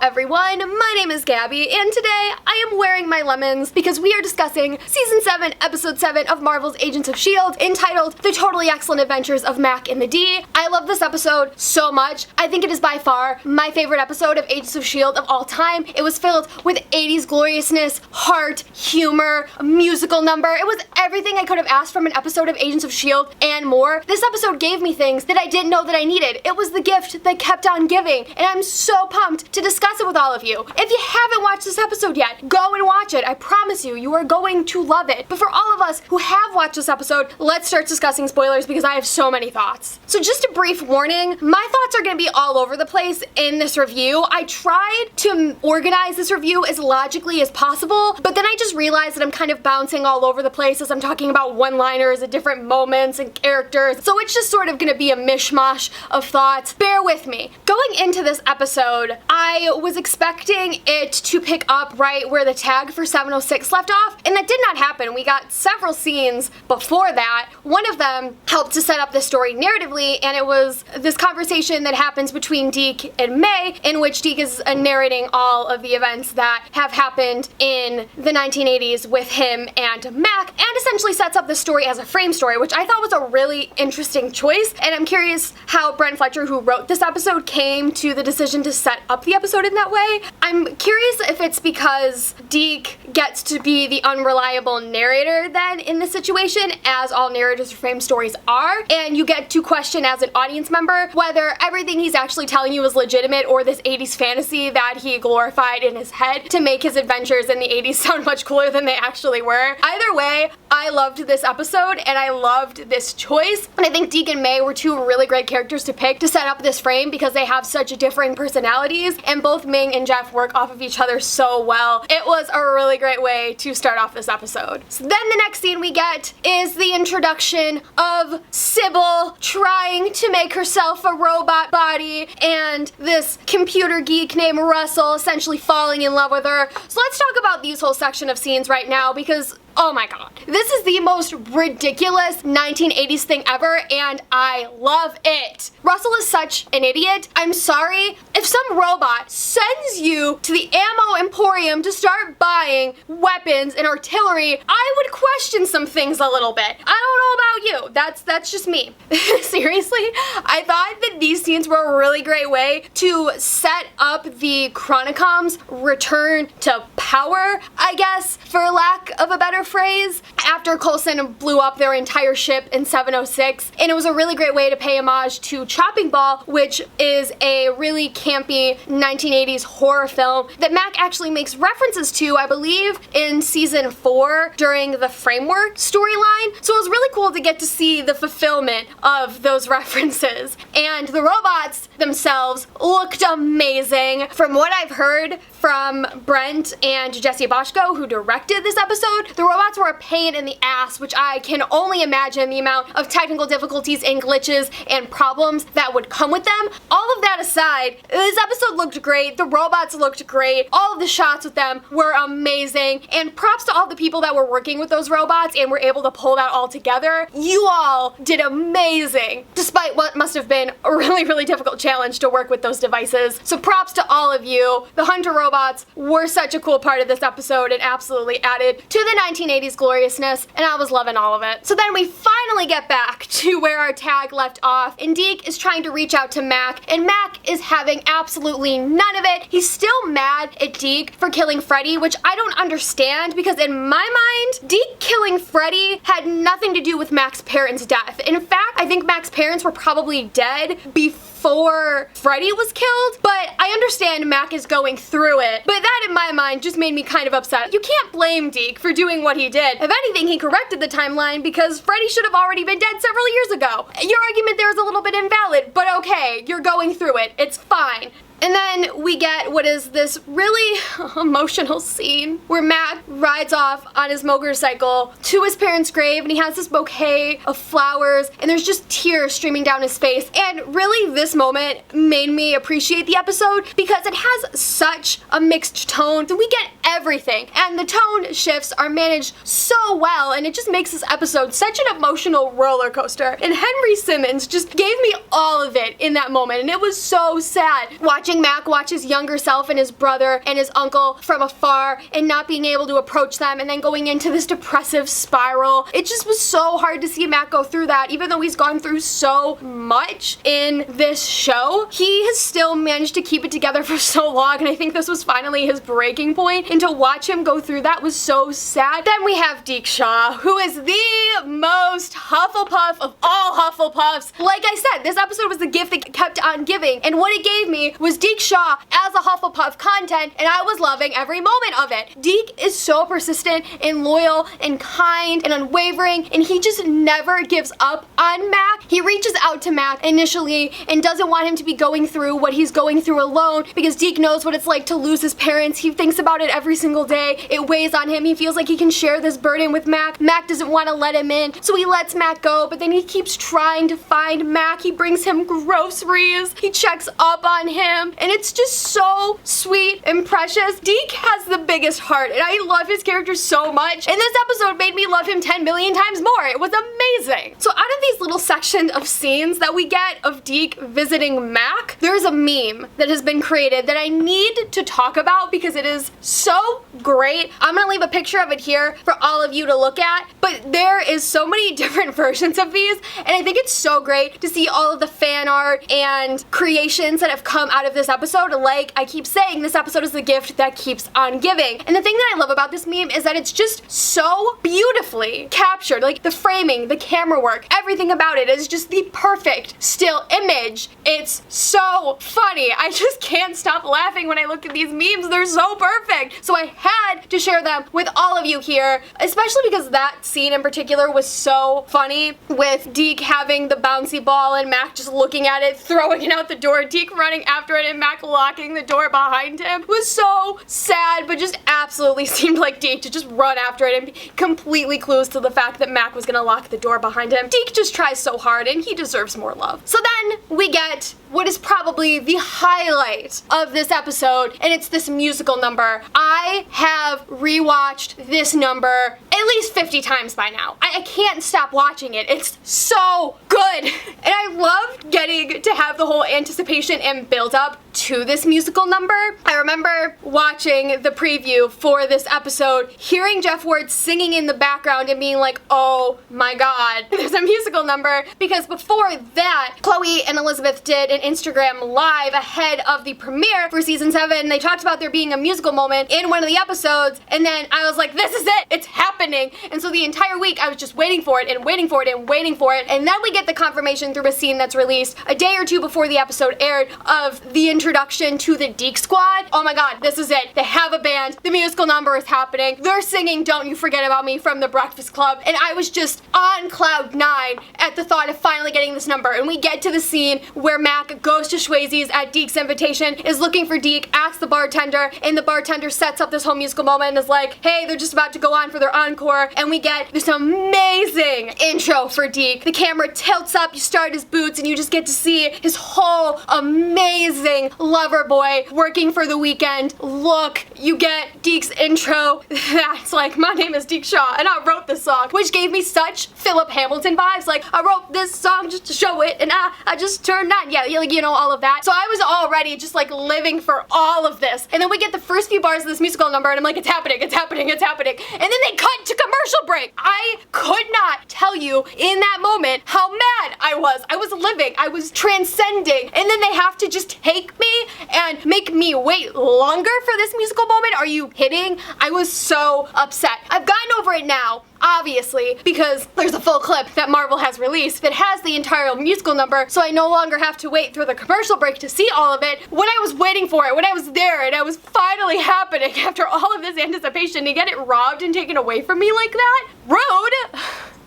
everyone, my name is Gabby, and today I am wearing my lemons because we are discussing Season 7, Episode 7 of Marvel's Agents of S.H.I.E.L.D., entitled The Totally Excellent Adventures of Mack and the D. I love this episode so much. I think it is by far my favorite episode of Agents of S.H.I.E.L.D. of all time. It was filled with 80s gloriousness, heart, humor, a musical number. It was everything I could have asked from an episode of Agents of S.H.I.E.L.D. and more. This episode gave me things that I didn't know that I needed. It was the gift that kept on giving, and I'm so pumped to discuss it with all of you. If you haven't watched this episode yet, go and watch it. I promise you, you are going to love it. But for all of us who have watched this episode, let's start discussing spoilers because I have so many thoughts. So just a brief warning, my thoughts are going to be all over the place in this review. I tried to organize this review as logically as possible, but then I just realized that I'm kind of bouncing all over the place as I'm talking about one-liners at different moments and characters. So it's just sort of going to be a mishmash of thoughts. Bear with me. Going into this episode, I was expecting it to pick up right where the tag for 706 left off, and that did not happen. We got several scenes before that. One of them helped to set up the story narratively, and it was this conversation that happens between Deke and May, in which Deke is narrating all of the events that have happened in the 1980s with him and Mack, and essentially sets up the story as a frame story, which I thought was a really interesting choice, and I'm curious how Brent Fletcher, who wrote this episode, came to the decision to set up the episode in that way. I'm curious if it's because Deke gets to be the unreliable narrator then in this situation, as all narrators of frame stories are, and you get to question as an audience member whether everything he's actually telling you is legitimate or this 80s fantasy that he glorified in his head to make his adventures in the 80s sound much cooler than they actually were. Either way, I loved this episode and I loved this choice, and I think Deke and May were two really great characters to pick to set up this frame because they have such differing personalities, and both Ming and Jeff work off of each other so well. It was a really great way to start off this episode. So then the next scene we get is the introduction of Sybil trying to make herself a robot body, and this computer geek named Russell essentially falling in love with her. So let's talk about these whole section of scenes right now because oh my god. This is the most ridiculous 1980s thing ever, and I love it. Russell is such an idiot. I'm sorry. If some robot sends you to the ammo emporium to start buying weapons and artillery, I would question some things a little bit. I don't know about you. That's just me. Seriously, I thought that these scenes were a really great way to set up the Chronicom's return to power, I guess, for lack of a better phrase, after Coulson blew up their entire ship in 706, and it was a really great way to pay homage to Chopping Ball, which is a really campy 1980s horror film that Mack actually makes references to, I believe, in season 4 during the Framework storyline. So it was really cool to get to see the fulfillment of those references. And the robots themselves looked amazing. From what I've heard from Brent and Jesse Boschko, who directed this episode, the robots were a pain in the ass, which I can only imagine the amount of technical difficulties and glitches and problems that would come with them. All of that aside, this episode looked great, the robots looked great, all of the shots with them were amazing, and props to all the people that were working with those robots and were able to pull that all together. You all did amazing, despite what must have been a really, really difficult challenge to work with those devices. So props to all of you. The Hunter robots were such a cool part of this episode and absolutely added to the 1980s gloriousness, and I was loving all of it. So then we finally get back to where our tag left off, and Deke is trying to reach out to Mack, and Mack is having absolutely none of it. He's still mad at Deke for killing Freddy, which I don't understand because in my mind, Deke killing Freddy had nothing to do with Mack's parents' death. In fact, I think Mack's parents were probably dead before Freddy was killed, but I understand Mack is going through it. But that in my mind just made me kind of upset. You can't blame Deke for doing what he did. If anything, he corrected the timeline because Freddy should have already been dead several years ago. Your argument there is a little bit invalid, but okay, you're going through it. It's fine. And then we get what is this really emotional scene where Matt rides off on his motorcycle to his parents' grave, and he has this bouquet of flowers, and there's just tears streaming down his face. And really, this moment made me appreciate the episode because it has such a mixed tone that we get everything, and the tone shifts are managed so well, and it just makes this episode such an emotional roller coaster. And Henry Simmons just gave me all of it in that moment, and it was so sad watching watching Mack watch his younger self and his brother and his uncle from afar and not being able to approach them and then going into this depressive spiral. It just was so hard to see Mack go through that. Even though he's gone through so much in this show, he has still managed to keep it together for so long, and I think this was finally his breaking point, and to watch him go through that was so sad. Then we have Deke Shaw, who is the most Hufflepuff of all Hufflepuffs. Like I said, this episode was the gift that kept on giving, and what it gave me was Deke Shaw as a Hufflepuff content, and I was loving every moment of it. Deke is so persistent and loyal and kind and unwavering, and he just never gives up on Mack. He reaches out to Mack initially and doesn't want him to be going through what he's going through alone, because Deke knows what it's like to lose his parents. He thinks about it every single day. It weighs on him. He feels like he can share this burden with Mack. Mack doesn't want to let him in, so he lets Mack go, but then he keeps trying to find Mack. He brings him groceries. He checks up on him, and it's just so sweet and precious. Deke has the biggest heart, and I love his character so much, and this episode made me love him 10 million times more. It was amazing. So out of these little sections of scenes that we get of Deke visiting Mack, there's a meme that has been created that I need to talk about because it is so great. I'm gonna leave a picture of it here for all of you to look at, but there is so many different versions of these, and I think it's so great to see all of the fan art and creations that have come out of this episode. Like I keep saying, this episode is the gift that keeps on giving. And the thing that I love about this meme is that it's just so beautifully captured. Like the framing, the camera work, everything about it is just the perfect still image. It's so funny. I just can't stop laughing when I look at these memes. They're so perfect. So I had to share them with all of you here, especially because that scene in particular was so funny, with Deke having the bouncy ball and Mack just looking at it, throwing it out the door, Deke running after it and Mack locking the door behind him. It was so sad, but just absolutely seemed like Deke to just run after it and be completely clueless to the fact that Mack was gonna lock the door behind him. Deke just tries so hard and he deserves more love. So then we get what is probably the highlight of this episode, and it's this musical number. I have rewatched this number at least 50 times by now. I can't stop watching it. It's so good. And I loved getting to have the whole anticipation and build up to this musical number. I remember watching the preview for this episode, hearing Jeff Ward singing in the background and being like, oh my god, there's a musical number, because before that, Chloe and Elizabeth did an Instagram live ahead of the premiere for season 7. They talked about there being a musical moment in one of the episodes, and then I was like, this is it, it's happening. And so the entire week I was just waiting for it and waiting for it and waiting for it, and then we get the confirmation through a scene that's released a day or two before the episode aired of the introduction to the Deke Squad. Oh my god, this is it. They have a band, the musical number is happening, they're singing Don't You Forget About Me from the Breakfast Club, and I was just on cloud 9 at the thought of finally getting this number. And we get to the scene where Mack goes to Schwaze's at Deke's invitation, is looking for Deke, asks the bartender, and the bartender sets up this whole musical moment and is like, hey, they're just about to go on for their encore, and we get this amazing intro for Deke. The camera tilts up, you start his boots, and you just get to see his whole amazing lover boy working for the weekend look. You get Deke's intro that's like, my name is Deke Shaw and I wrote this song, which gave me such Philip Hamilton vibes. Like, I wrote this song just to show it, and I just turned 9. Yeah, like, you know, all of that. So I was already just like living for all of this. And then we get the first few bars of this musical number and I'm like, it's happening, it's happening, it's happening. And then they cut to commercial break. I could not tell you in that moment how mad I was. I was living, I was transcending, and then they have to just take me and make me wait longer for this musical moment. Are you kidding? I was so upset. I've gotten over it now, obviously, because there's a full clip that Marvel has released that has the entire musical number, so I no longer have to wait through the commercial break to see all of it. When I was waiting for it, when I was there, and it was finally happening after all of this anticipation, to get it robbed and taken away from me like that? Rude!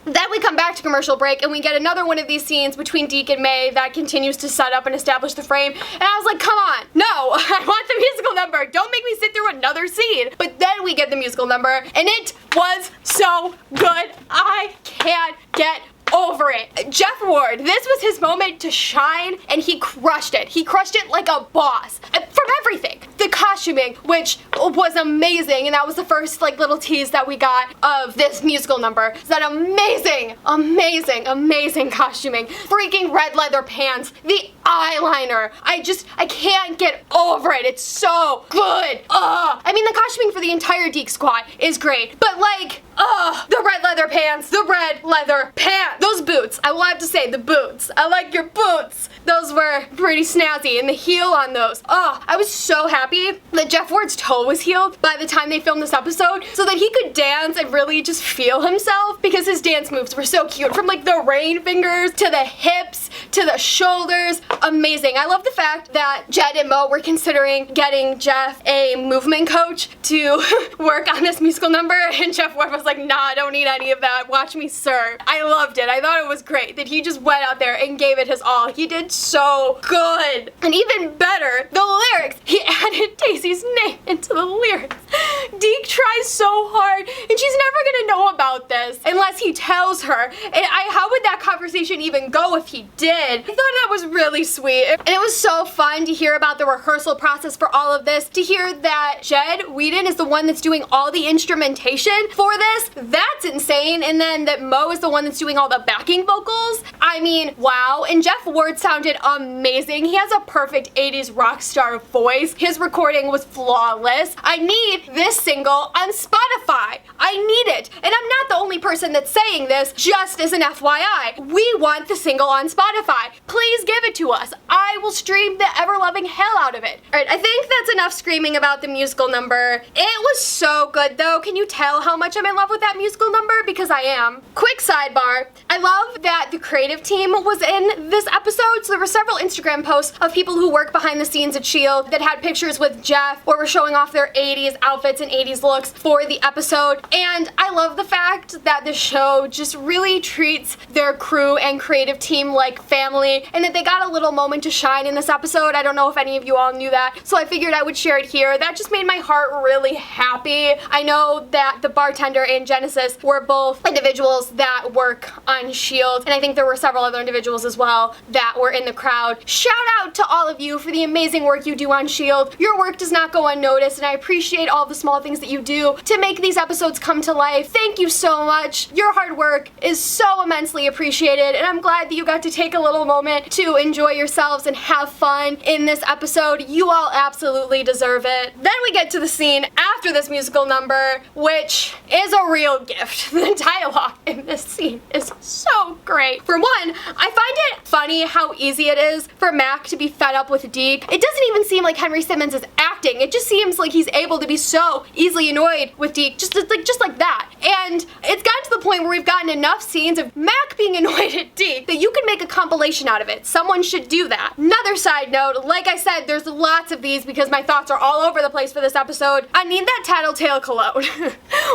Then we come back to commercial break and we get another one of these scenes between Deke and May that continues to set up and establish the frame, and I was like, come on, no, I want the musical number, don't make me sit through another scene. But then we get the musical number and it was so good. I can't get over it. Jeff Ward, this was his moment to shine, and he crushed it. He crushed it like a boss. From everything. The costuming, which was amazing, and that was the first like little tease that we got of this musical number. That amazing, amazing, amazing costuming. Freaking red leather pants. The eyeliner. I can't get over it. It's so good. I mean, the costuming for the entire Deke squad is great, but like, the red leather pants, the red leather pants. Those boots, I will have to say, the boots. I like your boots. Those were pretty snazzy, and the heel on those. I was so happy that Jeff Ward's toe was healed by the time they filmed this episode so that he could dance and really just feel himself, because his dance moves were so cute. From like the rain fingers to the hips to the shoulders. Amazing. I love the fact that Jed and Mo were considering getting Jeff a movement coach to work on this musical number, and Jeff Ward was like, nah, I don't need any of that. Watch me serve. I loved it. I thought it was great that he just went out there and gave it his all. He did so good. And even better, the lyrics. He added Daisy's name into the lyrics. Deke tries so hard, and she's never gonna know about this unless he tells her. And how would that conversation even go if he did? I thought that was really sweet. And it was so fun to hear about the rehearsal process for all of this, to hear that Jed Whedon is the one that's doing all the instrumentation for this. That's insane. And then that Mo is the one that's doing all the backing vocals. I mean, wow. And Jeff Ward sounded amazing. He has a perfect 80s rock star voice. His recording was flawless. I need this single on Spotify. I need it. And I'm not the only person that's saying this, just as an FYI. We want the single on Spotify. Please give it to us. I will stream the ever-loving hell out of it. Alright, I think that's enough screaming about the musical number. It was so good though. Can you tell how much I'm in love with that musical number? Because I am. Quick sidebar. I love that the creative team was in this episode. So there were several Instagram posts of people who work behind the scenes at S.H.I.E.L.D. that had pictures with Jeff or were showing off their 80s outfits and 80s looks for the episode. And I love the fact that the show just really treats their crew and creative team like family, and that they got a little moment to shine in this episode. I don't know if any of you all knew that, so I figured I would share it here. That just made my heart really happy. I know that the bartender and Genesis were both individuals that work on S.H.I.E.L.D., and I think there were several other individuals as well that were in the crowd. Shout out to all of you for the amazing work you do on S.H.I.E.L.D. Your work does not go unnoticed, and I appreciate all the small things that you do to make these episodes come to life. Thank you so much. Your hard work is so immensely appreciated, and I'm glad that you got to take a little moment to enjoy yourselves and have fun in this episode. You all absolutely deserve it. Then we get to the scene after this musical number, which is a real gift. The dialogue in this scene is so great. For one, I find it funny how easy it is for Mack to be fed up with Deke. It doesn't even seem like Henry Simmons is acting. It just seems like he's able to be so easily annoyed with Deke, just like that. And it's gotten to the point where we've gotten enough scenes of Mack being annoyed at Deke that you can make a compilation out of it. Someone should do that. Another side note, like I said, there's lots of these because my thoughts are all over the place for this episode. I need that Tattletale cologne.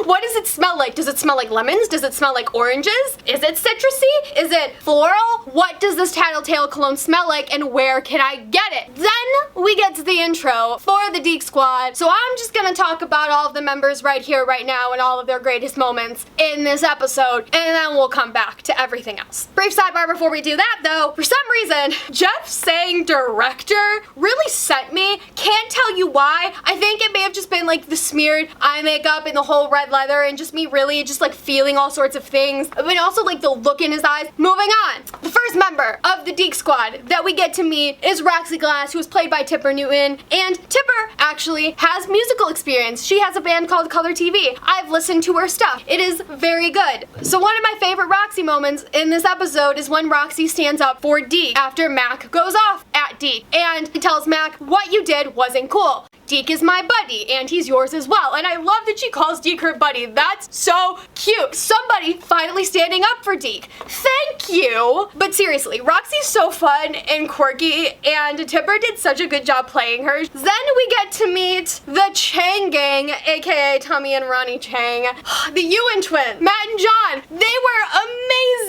What does it smell like? Does it smell like lemons? Does it smell like oranges? Is it citrusy? Is it floral? What does this Tattletale cologne smell like, and where can I get it? Then we get to the intro for the Deke squad. So I'm just gonna talk about all of the members right here, right now, and all of their greatest moments in this episode, and then we'll come back to everything else. Brief sidebar before we do that though, for some reason, Jeff saying director really sent me. Can't tell you why. I think it may have just been like the smeared eye makeup and the whole red leather and just me really just like feeling all sorts of things, but also like the look in his eyes. Moving on. The first member of the Deke squad that we get to meet is Roxy Glass, who is played by Tipper Newton, and Tipper actually has musical experience. She has a band called Color TV. I've listened to her stuff. It is very good. So one of my favorite Roxy moments in this episode is when Roxy stands up for Deke after Mack goes off at Deke, and he tells Mack, what you did wasn't cool. Deke is my buddy, and he's yours as well. And I love that she calls Deke her buddy. That's so cute. Somebody finally standing up for Deke. Thank you. But seriously, Roxy's so fun and quirky, and Tipper did such a good job playing her. Then we get to meet the Chang gang, aka Tommy and Ronnie Chang. The Ewan twins, Matt and John. They were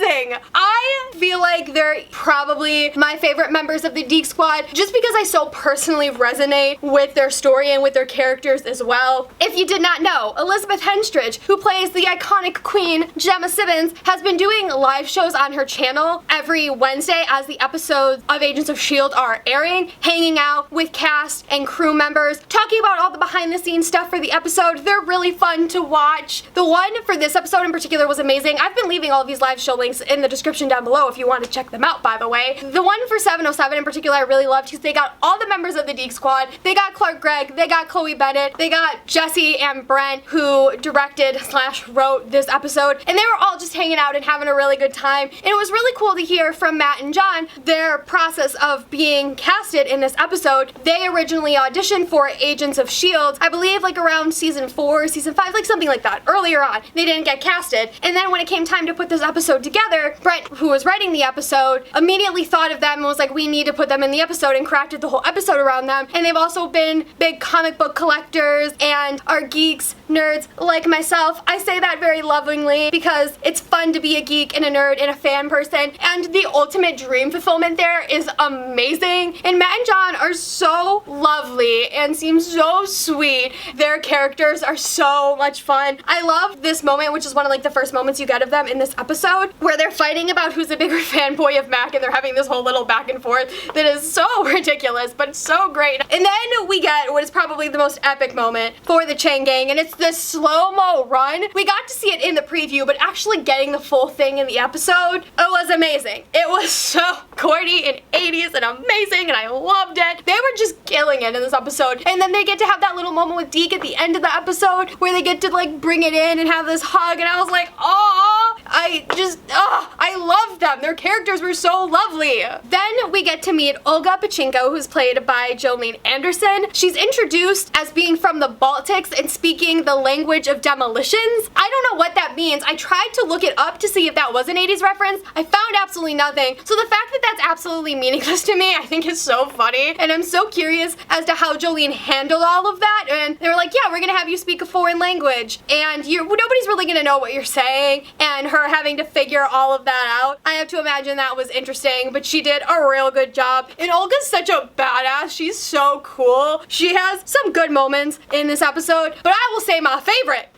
amazing. I feel like they're probably my favorite members of the Deke squad just because I so personally resonate with their story story in with their characters as well. If you did not know, Elizabeth Henstridge, who plays the iconic queen Gemma Simmons, has been doing live shows on her channel every Wednesday as the episodes of Agents of S.H.I.E.L.D. are airing, hanging out with cast and crew members, talking about all the behind the scenes stuff for the episode. They're really fun to watch. The one for this episode in particular was amazing. I've been leaving all of these live show links in the description down below if you want to check them out, by the way. The one for 707 in particular I really loved because they got all the members of the Deke squad. They got Clark Gregg, they got Chloe Bennett, they got Jesse and Brent, who directed / wrote this episode, and they were all just hanging out and having a really good time. And it was really cool to hear from Matt and John their process of being casted in this episode. They originally auditioned for Agents of S.H.I.E.L.D., I believe like around season 4, season 5, like something like that, earlier on. They didn't get casted. And then when it came time to put this episode together, Brent, who was writing the episode, immediately thought of them and was like, we need to put them in the episode, and crafted the whole episode around them. And they've also been big comic book collectors and are geeks, nerds like myself. I say that very lovingly because it's fun to be a geek and a nerd and a fan person, and the ultimate dream fulfillment there is amazing. And Matt and John are so lovely and seem so sweet. Their characters are so much fun. I love this moment, which is one of like the first moments you get of them in this episode, where they're fighting about who's a bigger fanboy of Mack, and they're having this whole little back and forth that is so ridiculous but so great. And then we get what is probably the most epic moment for the Chain Gang, and it's this slow-mo run. We got to see it in the preview, but actually getting the full thing in the episode, it was amazing. It was so corny and 80s and amazing, and I loved it. They were just killing it in this episode. And then they get to have that little moment with Deke at the end of the episode where they get to like bring it in and have this hug, and I was like, oh, I loved them. Their characters were so lovely. Then we get to meet Olga Pachinko, who's played by Jolene Anderson. She's introduced as being from the Baltics and speaking the language of demolitions. I don't know what that means. I tried to look it up to see if that was an 80s reference. I found absolutely nothing. So the fact that that's absolutely meaningless to me, I think is so funny. And I'm so curious as to how Jolene handled all of that. And they were like, yeah, we're gonna have you speak a foreign language, and nobody's really gonna know what you're saying, and her having to figure all of that out. I have to imagine that was interesting, but she did a real good job. And Olga's such a badass. She's so cool. She has some good moments in this episode, but I will say my favorite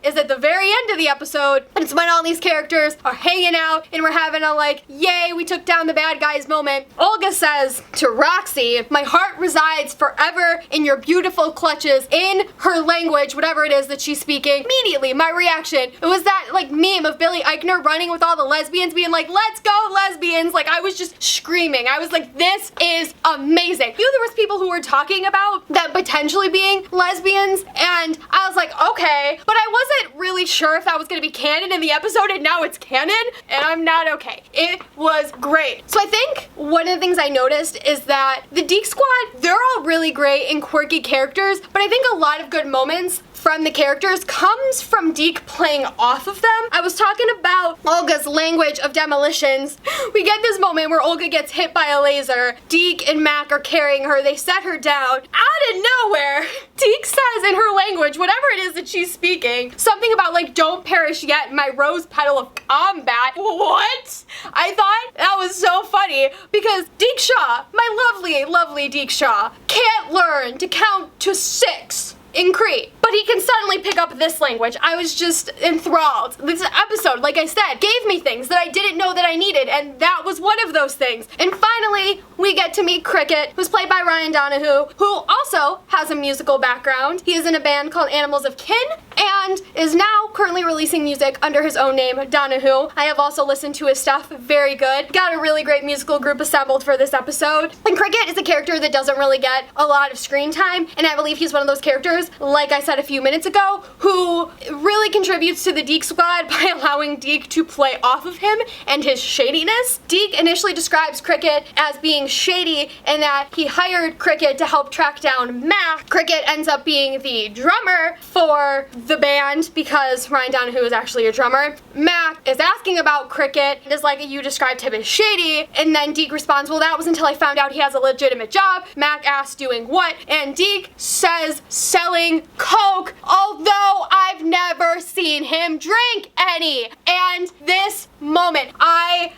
is at the very end of the episode. And it's when all these characters are hanging out and we're having a like, yay, we took down the bad guys moment. Olga says to Roxy, my heart resides forever in your beautiful clutches, in her language, whatever it is that she's speaking. Immediately, my reaction, it was that like meme of Billy Eichner running with all the lesbians being like, let's go lesbians. Like I was just screaming. I was like, this is amazing. You know, there was people who were talking about them potentially being lesbians, and I was like, okay, but I wasn't really sure if that was gonna be canon in the episode, and now it's canon, and I'm not okay. It was great. So I think one of the things I noticed is that the Deke squad, they're all really great and quirky characters, but I think a lot of good moments from the characters comes from Deke playing off of them. I was talking about Olga's language of demolitions. We get this moment where Olga gets hit by a laser. Deke and Mack are carrying her. They set her down. Out of nowhere, Deke says in her language, whatever it is that she's speaking, something about like, don't perish yet, my rose petal of combat. What? I thought that was so funny because Deke Shaw, my lovely, lovely Deke Shaw, can't learn to count to 6 in Cree, but he can suddenly pick up this language. I was just enthralled. This episode, like I said, gave me things that I didn't know that I needed, and that was one of those things. And finally, we get to meet Cricket, who's played by Ryan Donahue, who also has a musical background. He is in a band called Animals of Kin, and is now currently releasing music under his own name, Donahue. I have also listened to his stuff, very good. Got a really great musical group assembled for this episode. And Cricket is a character that doesn't really get a lot of screen time, and I believe he's one of those characters, like I said a few minutes ago, who really contributes to the Deke squad by allowing Deke to play off of him and his shadiness. Deke initially describes Cricket as being shady and that he hired Cricket to help track down Mack. Cricket ends up being the drummer for the band because Ryan Donahue is actually a drummer. Mack is asking about Cricket, is like, you described him as shady, and then Deke responds, well, that was until I found out he has a legitimate job. Mack asks, doing what? And Deke says, selling coke, although I've never seen him drink any. And this moment, I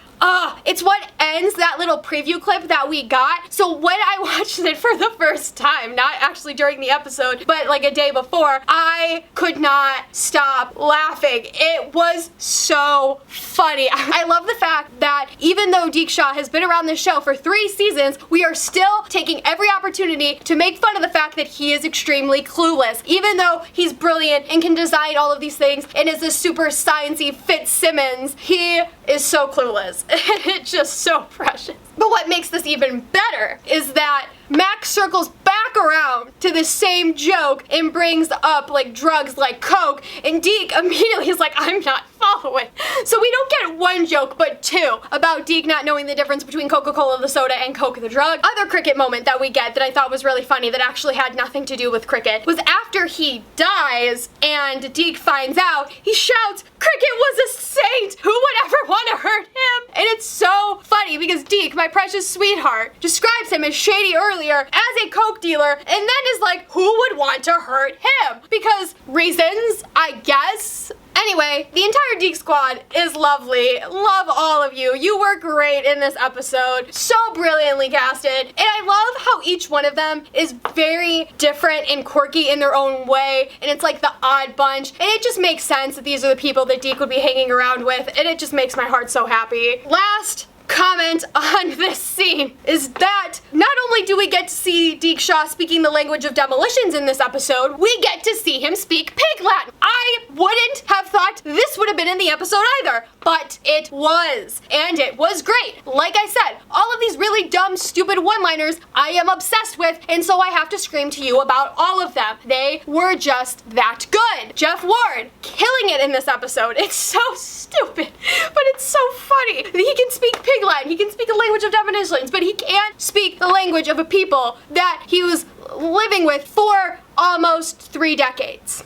It's what ends that little preview clip that we got. So when I watched it for the first time, not actually during the episode, but like a day before, I could not stop laughing. It was so funny. I love the fact that even though Deke Shaw has been around this show for 3 seasons, we are still taking every opportunity to make fun of the fact that he is extremely clueless. Even though he's brilliant and can design all of these things and is a super sciencey Fitzsimmons, he is so clueless. And it's just so precious. But what makes this even better is that Mack circles back around to the same joke and brings up like drugs like coke, and Deke immediately is like, I'm not following. So we don't get 1 joke but 2 about Deke not knowing the difference between Coca-Cola the soda and Coke the drug. Other cricket moment that we get that I thought was really funny that actually had nothing to do with cricket was after he dies and Deke finds out, he shouts, Cricket was a saint! Who would ever want to hurt him? And it's so funny because Deke, my precious sweetheart, describes him as shady earlier as a coke dealer and then is like, who would want to hurt him? Because reasons, I guess. Anyway, the entire Deke squad is lovely. Love all of you. You were great in this episode. So brilliantly casted. And I love how each one of them is very different and quirky in their own way. And it's like the odd bunch. And it just makes sense that these are the people that Deke would be hanging around with. And it just makes my heart so happy. Last comment on this scene is that not only do we get to see Deke Shaw speaking the language of demolitions in this episode, we get to see him speak Pig Latin. I wouldn't have thought this would have been in the episode either, but it was. And it was great. Like I said, all of these really dumb, stupid one-liners I am obsessed with, and so I have to scream to you about all of them. They were just that good. Jeff Ward, killing it in this episode. It's so stupid, but it's so funny. He can speak Pig Latin, he can speak the language of demolitions, but he can't speak the language of a people that he was living with for almost 3 decades.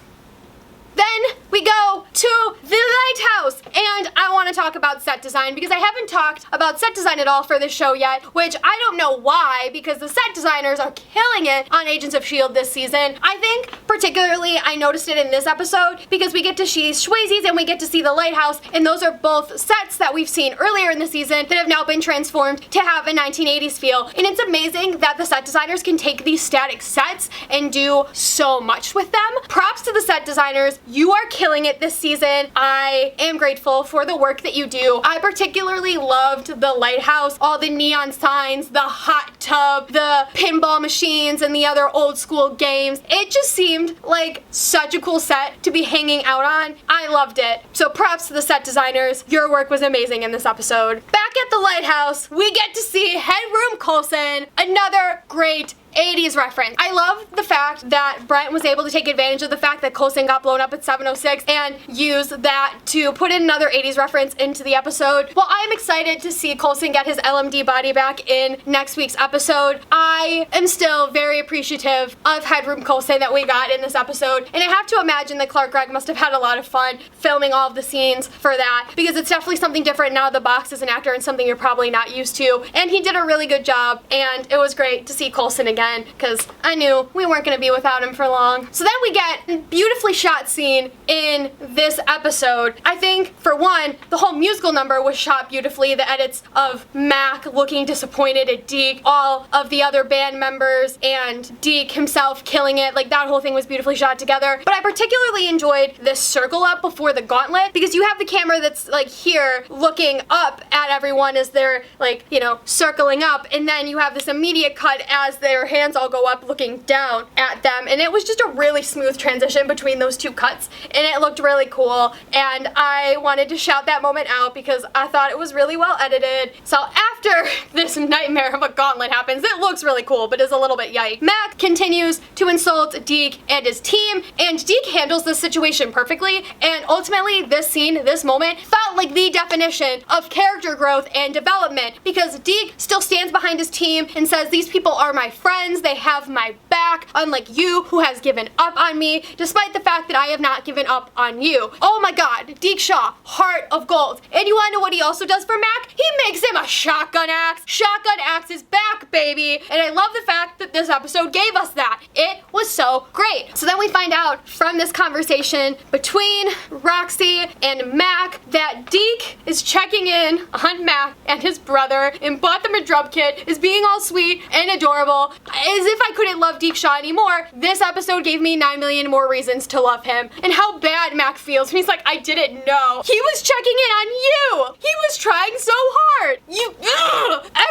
Then we go to the lighthouse, and I want to talk about set design because I haven't talked about set design at all for this show yet, which I don't know why, because the set designers are killing it on Agents of S.H.I.E.L.D. this season. I think particularly I noticed it in this episode because we get to see Swayze's and we get to see the lighthouse, and those are both sets that we've seen earlier in the season that have now been transformed to have a 1980s feel. And it's amazing that the set designers can take these static sets and do so much with them. Props to the set designers. You are killing it this season. I am grateful for the work that you do. I particularly loved the lighthouse, all the neon signs, the hot tub, the pinball machines, and the other old school games. It just seemed like such a cool set to be hanging out on. I loved it. So props to the set designers. Your work was amazing in this episode. Back at the lighthouse, we get to see Headroom Coulson, another great 80s reference. I love the fact that Brent was able to take advantage of the fact that Coulson got blown up at 706 and use that to put in another 80s reference into the episode. Well, I'm excited to see Coulson get his LMD body back in next week's episode. I am still very appreciative of Headroom Coulson that we got in this episode, and I have to imagine that Clark Gregg must have had a lot of fun filming all of the scenes for that, because it's definitely something different now the box as an actor and something you're probably not used to, and he did a really good job, and it was great to see Coulson again, because I knew we weren't going to be without him for long. So then we get a beautifully shot scene in this episode. I think, for one, the whole musical number was shot beautifully. The edits of Mack looking disappointed at Deke, all of the other band members, and Deke himself killing it. Like, that whole thing was beautifully shot together. But I particularly enjoyed this circle up before the gauntlet, because you have the camera that's, like, here looking up at everyone as they're, like, you know, circling up, and then you have this immediate cut as their hands all go up looking down at them, and it was just a really smooth transition between those two cuts, and it looked really cool, and I wanted to shout that moment out because I thought it was really well edited. So after this nightmare of a gauntlet happens, it looks really cool, but is a little bit yikes. Mack continues to insult Deke and his team, and Deke handles this situation perfectly, and ultimately this scene, this moment, felt like the definition of character growth and development, because Deke still stands behind his team and says, these people are my friends, they have my back, unlike you, who has given up on me, despite the fact that I have not given up on you. Oh my god, Deke Shaw, heart of gold. And you wanna know what he also does for Mack? He makes him a shotgun axe. Shotgun axe is back, baby. And I love the fact that this episode gave us that. It was so great. So then we we find out from this conversation between Roxy and Mack that Deke is checking in on Mack and his brother and bought them a drum kit, is being all sweet and adorable. As if I couldn't love Deke Shaw anymore, this episode gave me 9 million more reasons to love him. And how bad Mack feels when he's like, I didn't know. He was checking in on you. He was trying so hard.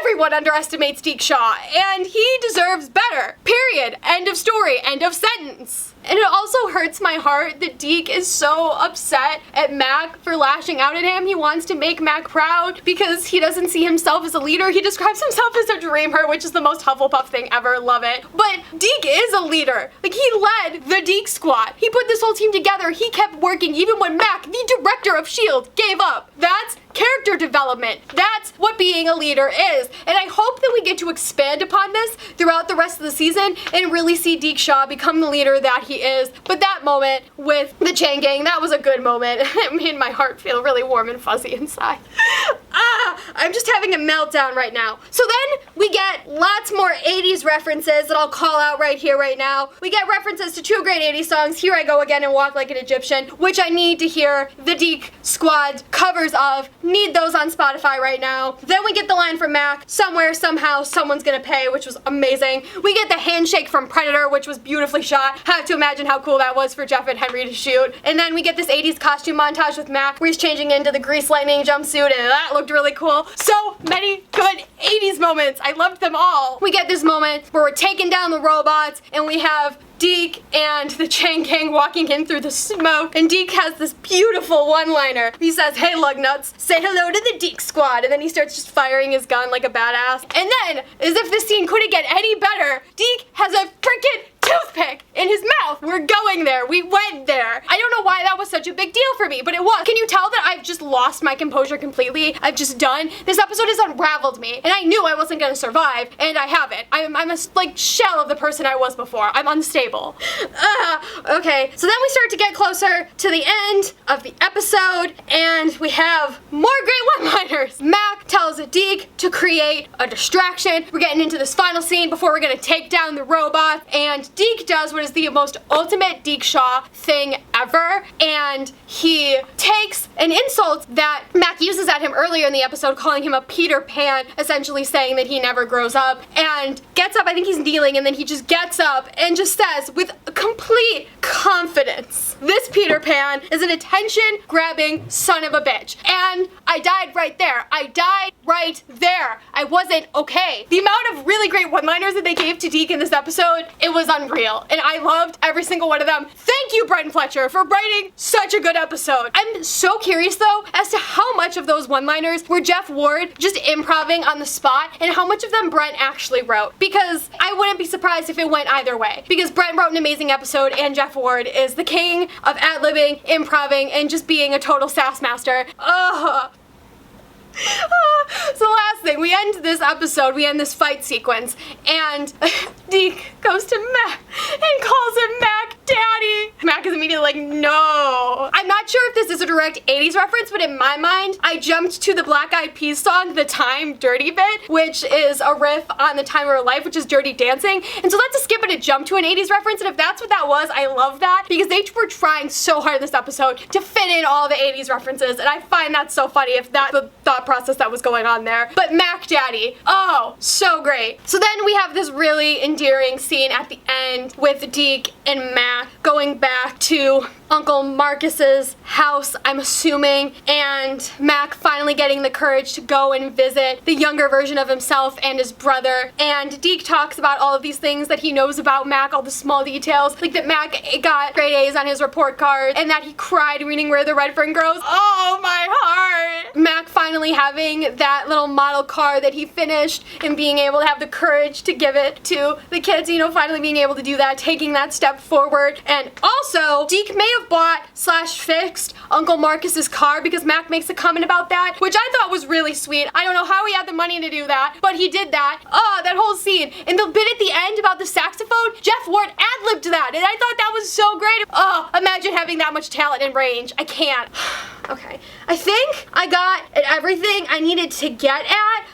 Everyone underestimates Deke Shaw, and he deserves better. Period. End of story. End of sentence. And it also hurts my heart that Deke is so upset at Mack for lashing out at him. He wants to make Mack proud because he doesn't see himself as a leader. He describes himself as a dreamer, which is the most Hufflepuff thing ever. Love it. But Deke is a leader. Like, he led the Deke squad. He put this whole team together. He kept working even when Mack, the director of S.H.I.E.L.D., gave up. That's character development. That's what being a leader is. And I hope that we get to expand upon this throughout the rest of the season and really see Deke Shaw become the leader that he is. But that moment with the Chain Gang, that was a good moment. It made my heart feel really warm and fuzzy inside. I'm just having a meltdown right now. So then we get lots more 80s references that I'll call out right here, right now. We get references to two great 80s songs, Here I Go Again and Walk Like an Egyptian, which I need to hear the Deke squad covers of. Need those on Spotify right now. Then we get the line from Mack, somewhere, somehow, someone's gonna pay, which was amazing. We get the handshake from Predator, which was beautifully shot. Have to imagine how cool that was for Jeff and Henry to shoot. And then we get this 80s costume montage with Mack, where he's changing into the Grease Lightning jumpsuit, and that looked really cool. So many good 80s moments. I loved them all. We get this moment where we're taking down the robots, and we have Deke and the Chain Gang walking in through the smoke, and Deke has this beautiful one-liner. He says, hey lugnuts, say hello to the Deke squad, and then he starts just firing his gun like a badass. And then, as if this scene couldn't get any better, Deke has a freaking toothpick in his mouth. We're going there. We went there. I don't know why that was such a big deal for me, but it was. Can you tell that I've just lost my composure completely? I've just done. This episode has unraveled me, and I knew I wasn't gonna survive, and I haven't. I'm a like shell of the person I was before. I'm unstable. Okay, so then we start to get closer to the end of the episode, and we have more great one-liners. Mack tells Deke to create a distraction. We're getting into this final scene before we're gonna take down the robots, and Deke does what is the most ultimate Deke Shaw thing ever, and he takes an insult that Mack uses at him earlier in the episode, calling him a Peter Pan, essentially saying that he never grows up, and gets up. I think he's kneeling, and then he just gets up and just says with complete confidence, this Peter Pan is an attention-grabbing son of a bitch. And I died right there. I died right there. I wasn't okay. The amount of really great one-liners that they gave to Deke in this episode, it was unreal. And I loved every single one of them. Thank you, Brent Fletcher, for writing such a good episode. I'm so curious, though, as to how much of those one-liners were Jeff Ward just improvising on the spot and how much of them Brent actually wrote. Because I wouldn't be surprised if it went either way. Because Brent wrote an amazing episode, and Jeff Ward is the king of ad-libbing, improving, and just being a total sass master. Ugh. So the last thing, we end this episode, we end this fight sequence, and Deke goes to Mack and calls him Mack Daddy. Mack is immediately like, no. I'm not sure if this is a direct 80s reference, but in my mind, I jumped to the Black Eyed Peas song, The Time Dirty Bit, which is a riff on The Time of Her Life, which is Dirty Dancing. And so that's a skip and a jump to an 80s reference, and if that's what that was, I love that, because they were trying so hard this episode to fit in all the 80s references, and I find that so funny if that's the thought process that was going on there. But Mack Daddy, oh, so great. So then we have this really endearing scene at the end with Deke and Mack going back to Uncle Marcus's house, I'm assuming, and Mack finally getting the courage to go and visit the younger version of himself and his brother. And Deke talks about all of these things that he knows about Mack, all the small details, like that Mack got grade A's on his report card, and that he cried reading Where the Red Fern Grows. Oh, my heart! Mack finally having that little model car that he finished and being able to have the courage to give it to the kids, you know, finally being able to do that, taking that step forward. And also, Deke may have bought/fixed Uncle Marcus's car, because Mack makes a comment about that, which I thought was really sweet. I don't know how he had the money to do that, but he did that. Oh, that whole scene. And the bit at the end about the saxophone, Jeff Ward ad-libbed that, and I thought that was was so great. Oh, imagine having that much talent and range. I can't. Okay, I think I got everything I needed to get at.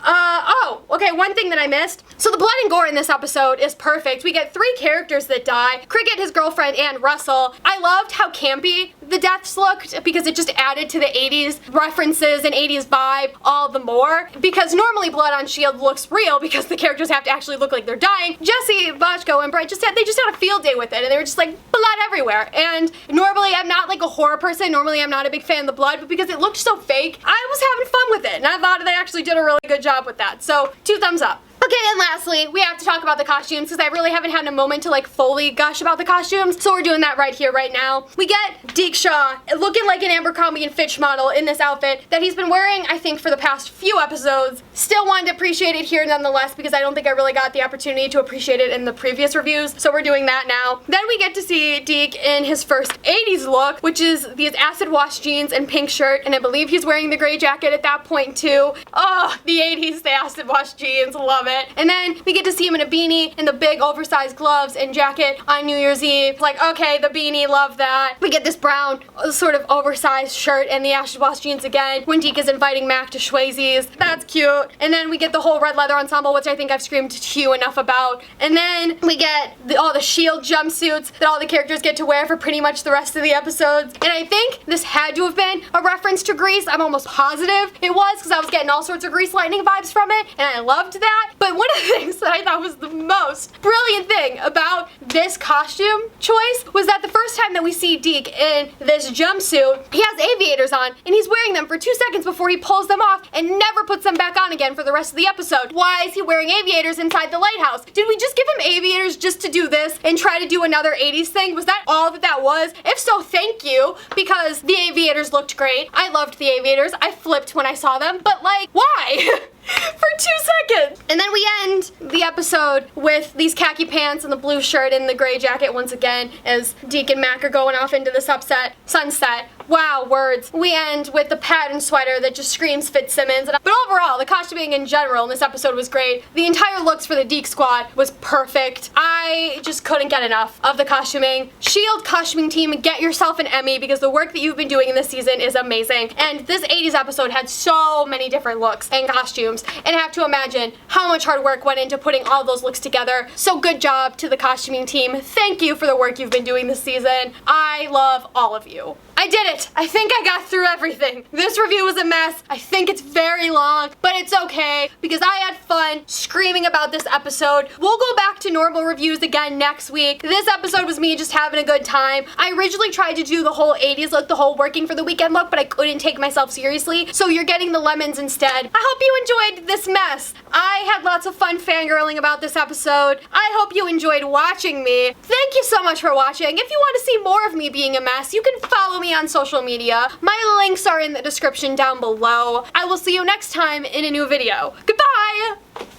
Okay, one thing that I missed. So the blood and gore in this episode is perfect. We get 3 characters that die: Cricket, his girlfriend, and Russell. I loved how campy the deaths looked because it just added to the 80s references and 80s vibe all the more. Because normally blood on S.H.I.E.L.D. looks real because the characters have to actually look like they're dying. Jesse, Bochco, and Brett just had a field day with it, and they were just like blood everywhere. And normally I'm not like a horror person. Normally I'm not a big fan of the blood, but because it looked so fake, I was having fun with it, and I thought they actually did a really good job with that. So 2 thumbs up. Okay, and lastly, we have to talk about the costumes because I really haven't had a moment to like fully gush about the costumes, so we're doing that right here, right now. We get Deke Shaw looking like an Abercrombie & Fitch model in this outfit that he's been wearing, I think, for the past few episodes. Still wanted to appreciate it here nonetheless because I don't think I really got the opportunity to appreciate it in the previous reviews, so we're doing that now. Then we get to see Deke in his first 80s look, which is these acid wash jeans and pink shirt, and I believe he's wearing the gray jacket at that point too. Oh, the 80s, the acid wash jeans, love it. And then we get to see him in a beanie and the big oversized gloves and jacket on New Year's Eve. Like, okay, the beanie, love that. We get this brown sort of oversized shirt and the acid wash jeans again when Deke is inviting Mack to Schwazy's. That's cute. And then we get the whole red leather ensemble, which I think I've screamed to you enough about. And then we get all the S.H.I.E.L.D. jumpsuits that all the characters get to wear for pretty much the rest of the episodes. And I think this had to have been a reference to Grease. I'm almost positive it was because I was getting all sorts of Grease Lightning vibes from it, and I loved that. But one of the things that I thought was the most brilliant thing about this costume choice was that the first time that we see Deke in this jumpsuit, he has aviators on and he's wearing them for 2 seconds before he pulls them off and never puts them back on again for the rest of the episode. Why is he wearing aviators inside the lighthouse? Did we just give him aviators just to do this and try to do another 80s thing? Was that all that was? If so, thank you, because the aviators looked great. I loved the aviators. I flipped when I saw them, but like, why? For 2 seconds. And then we end the episode with these khaki pants and the blue shirt and the gray jacket once again as Deke and Mack are going off into the sunset. Wow, words. We end with the patterned sweater that just screams Fitzsimmons. But overall, the costuming in general in this episode was great. The entire looks for the Deke squad was perfect. I just couldn't get enough of the costuming. S.H.I.E.L.D. costuming team, get yourself an Emmy because the work that you've been doing in this season is amazing. And this 80s episode had so many different looks and costumes, and I have to imagine how much hard work went into putting all those looks together. So good job to the costuming team. Thank you for the work you've been doing this season. I love all of you. I did it! I think I got through everything. This review was a mess. I think it's very long, but it's okay because I had fun screaming about this episode. We'll go back to normal reviews again next week. This episode was me just having a good time. I originally tried to do the whole 80s look, the whole working for the weekend look, but I couldn't take myself seriously, so you're getting the lemons instead. I hope you enjoyed this mess. I had lots of fun fangirling about this episode. I hope you enjoyed watching me. Thank you so much for watching. If you want to see more of me being a mess, you can follow me on social media. My links are in the description down below. I will see you next time in a new video. Goodbye!